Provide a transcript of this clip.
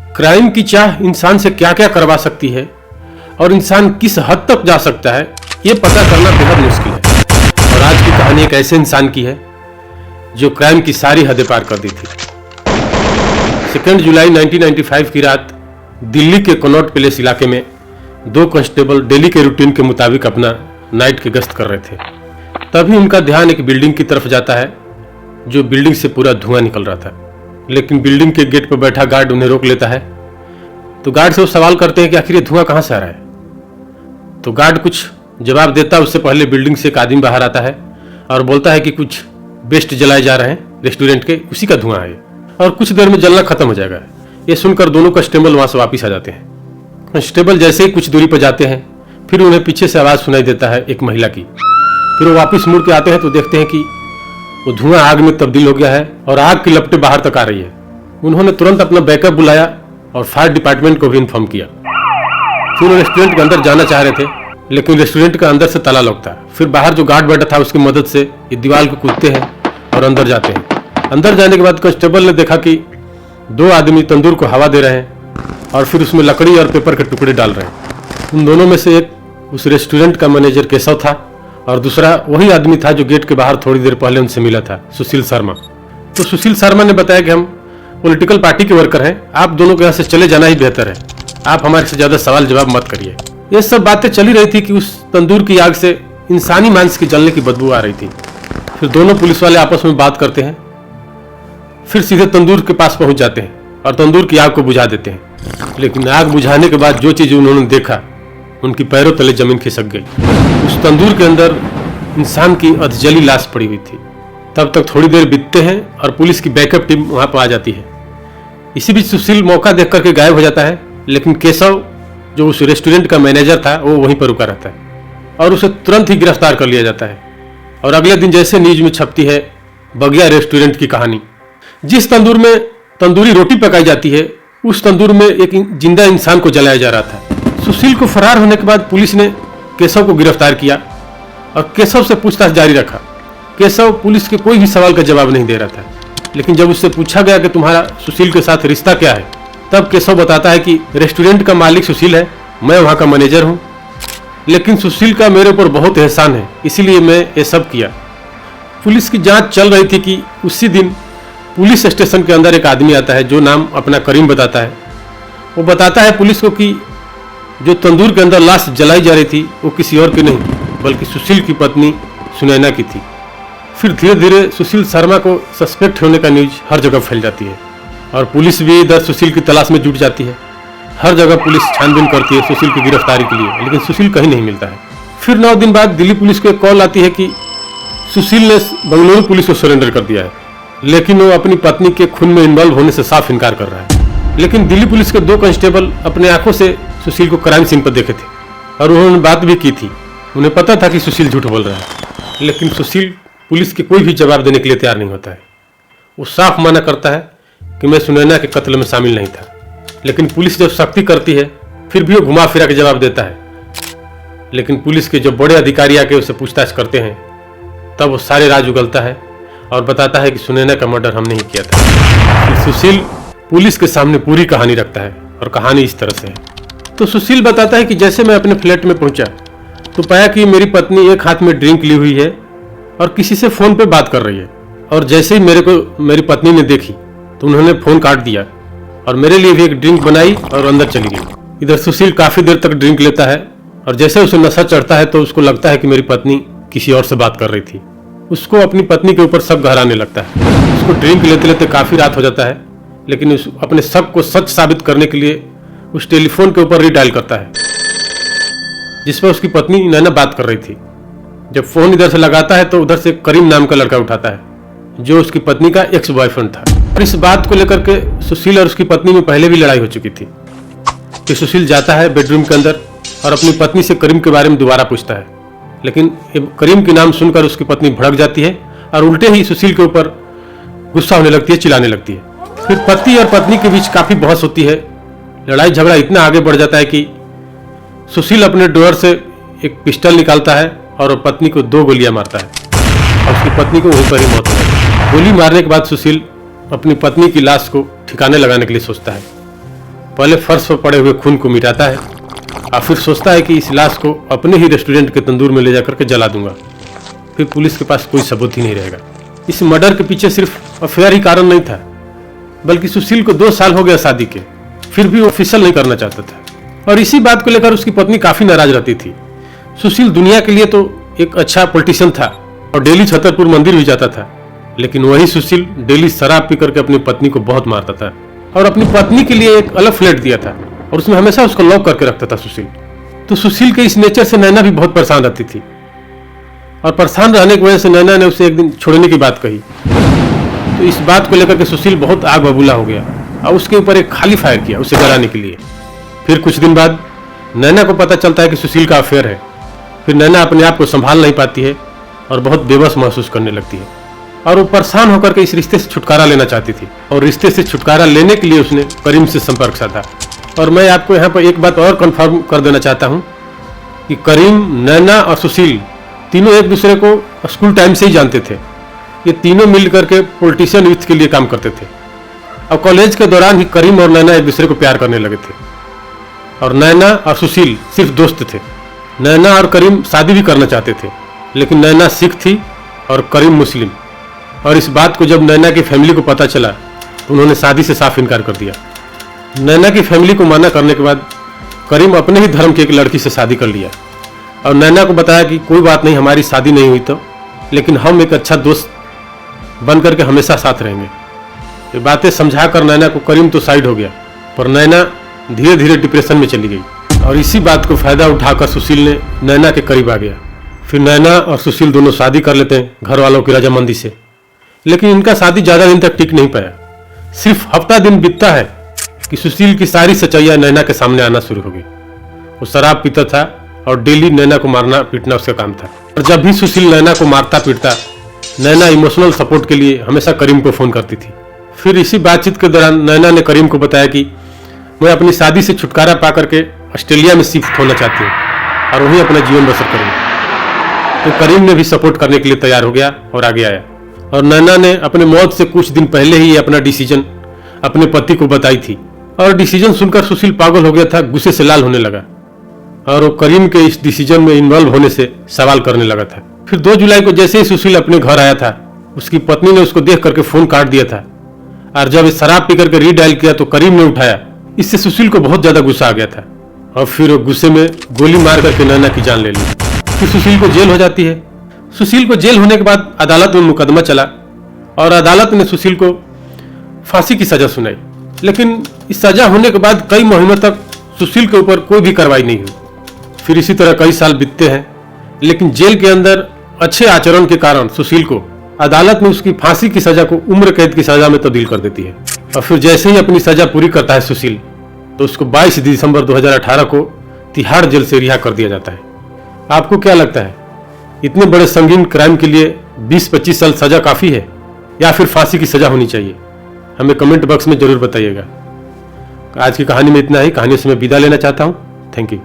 Crime की चाह इंसान से क्या क्या करवा सकती है और इंसान किस हद तक जा सकता है, ये पता करना बेहद मुश्किल है। और आज की कहानी एक ऐसे इंसान की है जो क्राइम की सारी हदें पार कर दी थी। 2 जुलाई 1995 की रात दिल्ली के कनॉट पैलेस इलाके में 2 कांस्टेबल डेली के रूटीन के मुताबिक अपना नाइट की गश्त कर रहे थे। तभी उनका ध्यान एक बिल्डिंग की तरफ जाता है जो बिल्डिंग से पूरा धुआं निकल रहा था। लेकिन बिल्डिंग के गेट पर बैठा गार्ड उन्हें रोक लेता है। तो गार्ड से वो सवाल करते हैं कि आखिर ये धुआं कहाँ से आ रहा है। तो गार्ड कुछ जवाब देता है उससे पहले बिल्डिंग से एक आदमी बाहर आता है और बोलता है कि कुछ बेस्ट जलाए जा रहे हैं रेस्टोरेंट के, उसी का धुआं है और कुछ देर में जलना खत्म हो जाएगा। ये सुनकर दोनों कांस्टेबल वहां से वापिस आ जाते हैं। कांस्टेबल जैसे ही कुछ दूरी पर जाते हैं फिर उन्हें पीछे से आवाज सुनाई देता है एक महिला की। फिर वो वापिस मुड़ के आते हैं तो देखते हैं कि वो धुआं आग में तब्दील हो गया है और आग की लपटें बाहर तक आ रही है। उन्होंने तुरंत अपना बैकअप बुलाया और फायर डिपार्टमेंट को भी इन्फॉर्म किया। फिर वो रेस्टोरेंट के अंदर जाना चाह रहे थे लेकिन रेस्टोरेंट का अंदर से ताला लॉक था। फिर बाहर जो गार्ड बैठा था उसकी मदद से ये दीवार को कूदते हैं और अंदर जाते हैं। अंदर जाने के बाद कांस्टेबल ने देखा कि 2 आदमी तंदूर को हवा दे रहे हैं और फिर उसमें लकड़ी और पेपर के टुकड़े डाल रहे हैं। उन दोनों में से एक उस रेस्टोरेंट का मैनेजर केशव था और दूसरा वही आदमी था जो गेट के बाहर थोड़ी देर पहले उनसे मिला था, सुशील शर्मा। तो सुशील शर्मा ने बताया कि हम पॉलिटिकल पार्टी के वर्कर हैं, आप दोनों को यहाँ से चले जाना ही बेहतर है, आप हमारे से ज्यादा सवाल जवाब मत करिए। ये सब बातें चली रही थी कि उस तंदूर की आग से इंसानी मांस की जलने की बदबू आ रही थी। फिर दोनों पुलिस वाले आपस में बात करते हैं, फिर सीधे तंदूर के पास पहुंच जाते हैं और तंदूर की आग को बुझा देते हैं। लेकिन आग बुझाने के बाद जो चीज उन्होंने देखा उनकी पैरों तले जमीन खिसक गई। उस तंदूर के अंदर इंसान की अधजली लाश पड़ी हुई थी। तब तक थोड़ी देर बीतते हैं और पुलिस की बैकअप टीम वहां पर आ जाती है। इसी बीच सुशील मौका देख करके गायब हो जाता है, लेकिन केशव जो उस रेस्टोरेंट का मैनेजर था वो वहीं पर रुका रहता है और उसे तुरंत ही गिरफ्तार कर लिया जाता है। और अगले दिन जैसे न्यूज में छपती है बगिया रेस्टोरेंट की कहानी। जिस तंदूर में तंदूरी रोटी पकाई जाती है उस तंदूर में एक जिंदा इंसान को जलाया जा रहा था। सुशील को फरार होने के बाद पुलिस ने केशव को गिरफ्तार किया और केशव से पूछताछ जारी रखा। केशव पुलिस के कोई भी सवाल का जवाब नहीं दे रहा था, लेकिन जब उससे पूछा गया कि तुम्हारा सुशील के साथ रिश्ता क्या है, तब केशव बताता है कि रेस्टोरेंट का मालिक सुशील है, मैं वहां का मैनेजर हूं, लेकिन सुशील का मेरे ऊपर बहुत एहसान है, इसीलिए मैं ये सब किया। पुलिस की जांच चल रही थी कि उसी दिन पुलिस स्टेशन के अंदर एक आदमी आता है जो नाम अपना करीम बताता है। वो बताता है पुलिस को कि जो तंदूर के अंदर लाश जलाई जा रही थी वो किसी और की नहीं बल्कि सुशील की पत्नी सुनैना की थी। फिर धीरे धीरे सुशील शर्मा को सस्पेक्ट होने का न्यूज हर जगह फैल जाती है और पुलिस भी इधर सुशील की तलाश में जुट जाती है। हर जगह पुलिस छानबीन करती है सुशील की गिरफ्तारी के लिए, लेकिन सुशील कहीं नहीं मिलता है। फिर 9 दिन बाद दिल्ली पुलिस को एक कॉल आती है कि सुशील ने बंगलुरु पुलिस को सरेंडर कर दिया है, लेकिन वो अपनी पत्नी के खून में इन्वॉल्व होने से साफ इनकार कर रहा है। लेकिन दिल्ली पुलिस के 2 कांस्टेबल अपने आंखों से सुशील को क्राइम सीन पर देखे थे और उन्होंने बात भी की थी। उन्हें पता था कि सुशील झूठ बोल रहा है, लेकिन सुशील पुलिस के कोई भी जवाब देने के लिए तैयार नहीं होता है। वो साफ मना करता है कि मैं सुनैना के कत्ल में शामिल नहीं था। लेकिन पुलिस जब सख्ती करती है फिर भी वो घुमा फिरा के जवाब देता है। लेकिन पुलिस के जो बड़े अधिकारी आके उसे पूछताछ करते हैं तब वो सारे राज उगलता है और बताता है कि सुनैना का मर्डर हम नहीं किया था। सुशील पुलिस के सामने पूरी कहानी रखता है और कहानी इस तरह से है। तो सुशील बताता है कि जैसे मैं अपने फ्लैट में पहुंचा तो पाया कि मेरी पत्नी एक हाथ में ड्रिंक ली हुई है और किसी से फोन पे बात कर रही है, और जैसे ही मेरी पत्नी ने देखी तो उन्होंने फोन काट दिया और मेरे लिए भी एक ड्रिंक बनाई और अंदर चली गई। इधर सुशील काफी देर तक ड्रिंक लेता है और जैसे उसे नशा चढ़ता है तो उसको लगता है कि मेरी पत्नी किसी और से बात कर रही थी। उसको अपनी पत्नी के ऊपर शक गहराने लगता है। उसको ड्रिंक लेते लेते काफी रात हो जाता है, लेकिन अपने शक को सच साबित करने के लिए उस टेलीफोन के ऊपर रीडायल करता है जिस पर उसकी पत्नी नैना बात कर रही थी। जब फोन इधर से लगाता है तो उधर से करीम नाम का लड़का उठाता है जो उसकी पत्नी का एक्स बॉयफ्रेंड था। और इस बात को लेकर के सुशील और उसकी पत्नी में पहले भी लड़ाई हो चुकी थी कि सुशील जाता है बेडरूम के अंदर और अपनी पत्नी से करीम के बारे में दोबारा पूछता है, लेकिन करीम के नाम सुनकर उसकी पत्नी भड़क जाती है और उल्टे ही सुशील के ऊपर गुस्सा होने लगती है, चिल्लाने लगती है। फिर पति और पत्नी के बीच काफी बहस होती है। लड़ाई झगड़ा इतना आगे बढ़ जाता है कि सुशील अपने ड्रॉअर से एक पिस्टल निकालता है और पत्नी को 2 गोलियां मारता है और उसकी पत्नी को वहीं पर ही मौत हो जाती है। गोली मारने के बाद सुशील अपनी पत्नी की लाश को ठिकाने लगाने के लिए सोचता है पहले फर्श पर पड़े हुए खून को मिटाता है और फिर सोचता है कि इस लाश को अपने ही रेस्टोरेंट के तंदूर में ले जाकर के जला दूंगा, फिर पुलिस के पास कोई सबूत ही नहीं रहेगा। इस मर्डर के पीछे सिर्फ अफेयर ही कारण नहीं था, बल्कि सुशील को 2 साल हो गया शादी के, फिर भी वो ऑफिशियल नहीं करना चाहता था। और इसी बात को लेकर उसकी पत्नी काफी नाराज रहती थी। सुशील दुनिया के लिए तो एक अच्छा पॉलिटिशियन था और डेली छतरपुर मंदिर भी जाता था, लेकिन वही सुशील डेली शराब पी करके अपनी पत्नी को बहुत मारता था और अपनी पत्नी के लिए एक अलग फ्लैट दिया था और उसमें हमेशा उसको लॉक करके रखता था सुशील। तो सुशील के इस नेचर से नैना भी बहुत परेशान रहती थी और परेशान रहने की वजह से नैना ने उसे एक दिन छोड़ने की बात कही। तो इस बात को लेकर के सुशील बहुत आग बबूला हो गया और उसके ऊपर एक खाली फायर किया उसे डराने के लिए। फिर कुछ दिन बाद नैना को पता चलता है कि सुशील का अफेयर है। फिर नैना अपने आप को संभाल नहीं पाती है और बहुत बेबस महसूस करने लगती है और वो परेशान होकर के इस रिश्ते से छुटकारा लेना चाहती थी और रिश्ते से छुटकारा लेने के लिए उसने करीम से संपर्क साधा। और मैं आपको यहाँ पर एक बात और कंफर्म कर देना चाहता हूँ कि करीम, नैना और सुशील तीनों एक दूसरे को स्कूल टाइम से ही जानते थे। ये तीनों मिल करके पॉलिटिशियन यूथ के लिए काम करते थे और कॉलेज के दौरान ही करीम और नैना एक दूसरे को प्यार करने लगे थे और नैना और सुशील सिर्फ दोस्त थे। नैना और करीम शादी भी करना चाहते थे, लेकिन नैना सिख थी और करीम मुस्लिम। और इस बात को जब नैना की फैमिली को पता चला तो उन्होंने शादी से साफ इनकार कर दिया। नैना की फैमिली को मना करने के बाद करीम अपने ही धर्म की एक लड़की से शादी कर लिया और नैना को बताया कि कोई बात नहीं, हमारी शादी नहीं हुई तो, लेकिन हम एक अच्छा दोस्त बन करके हमेशा साथ रहेंगे। ये बातें समझाकर नैना को करीम तो साइड हो गया, पर नैना धीरे धीरे डिप्रेशन में चली गई और इसी बात को फायदा उठाकर सुशील ने नैना के करीब आ गया। फिर नैना और सुशील दोनों शादी कर लेते हैं घर वालों की रजामंदी से, लेकिन इनका शादी ज्यादा दिन तक टिक नहीं पाया। सिर्फ हफ्ता दिन बीतता है कि सुशील की सारी सच्चाइयां नैना के सामने आना शुरू हो गई। वो शराब पीता था और डेली नैना को मारना पीटना उसका काम था। और जब भी सुशील नैना को मारता पीटता, नैना इमोशनल सपोर्ट के लिए हमेशा करीम को फोन करती थी। फिर इसी बातचीत के दौरान नैना ने करीम को बताया कि मैं अपनी शादी से छुटकारा पा करके ऑस्ट्रेलिया में शिफ्ट होना चाहती हूँ और वहीं अपना जीवन बसर करूँगी। तो करीम ने भी सपोर्ट करने के लिए तैयार हो गया और आगे आया और नैना ने अपने मौत से कुछ दिन पहले ही अपना डिसीजन अपने पति को बताई थी और डिसीजन सुनकर सुशील पागल हो गया था, गुस्से से लाल होने लगा और वो करीम के इस डिसीजन में इन्वॉल्व होने से सवाल करने लगा था। फिर 2 जुलाई को जैसे ही सुशील अपने घर आया था, उसकी पत्नी ने उसको देख करके फोन काट दिया था और जब शराब पी करके रीडायल किया तो करीम ने उठाया। इससे सुशील को बहुत ज्यादा गुस्सा आ गया था और फिर वो गुस्से में गोली मार करके नैना की जान ले ली। फिर सुशील को जेल हो जाती है। सुशील को जेल होने के बाद अदालत में मुकदमा चला और अदालत ने सुशील को फांसी की सजा सुनाई, लेकिन इस सजा होने के बाद कई महीनों तक सुशील के ऊपर कोई भी कार्रवाई नहीं हुई। फिर इसी तरह कई साल बीतते हैं, लेकिन जेल के अंदर अच्छे आचरण के कारण सुशील को अदालत में उसकी फांसी की सजा को उम्र कैद की सजा में तब्दील कर देती है। और फिर जैसे ही अपनी सजा पूरी करता है सुशील, तो उसको 22 दिसंबर 2018 को तिहाड़ जेल से रिहा कर दिया जाता है। आपको क्या लगता है, इतने बड़े संगीन क्राइम के लिए 20-25 साल सजा काफी है या फिर फांसी की सजा होनी चाहिए? हमें कमेंट बॉक्स में जरूर बताइएगा। आज की कहानी में इतना ही। कहानी से मैं विदा लेना चाहता हूँ। Thank you.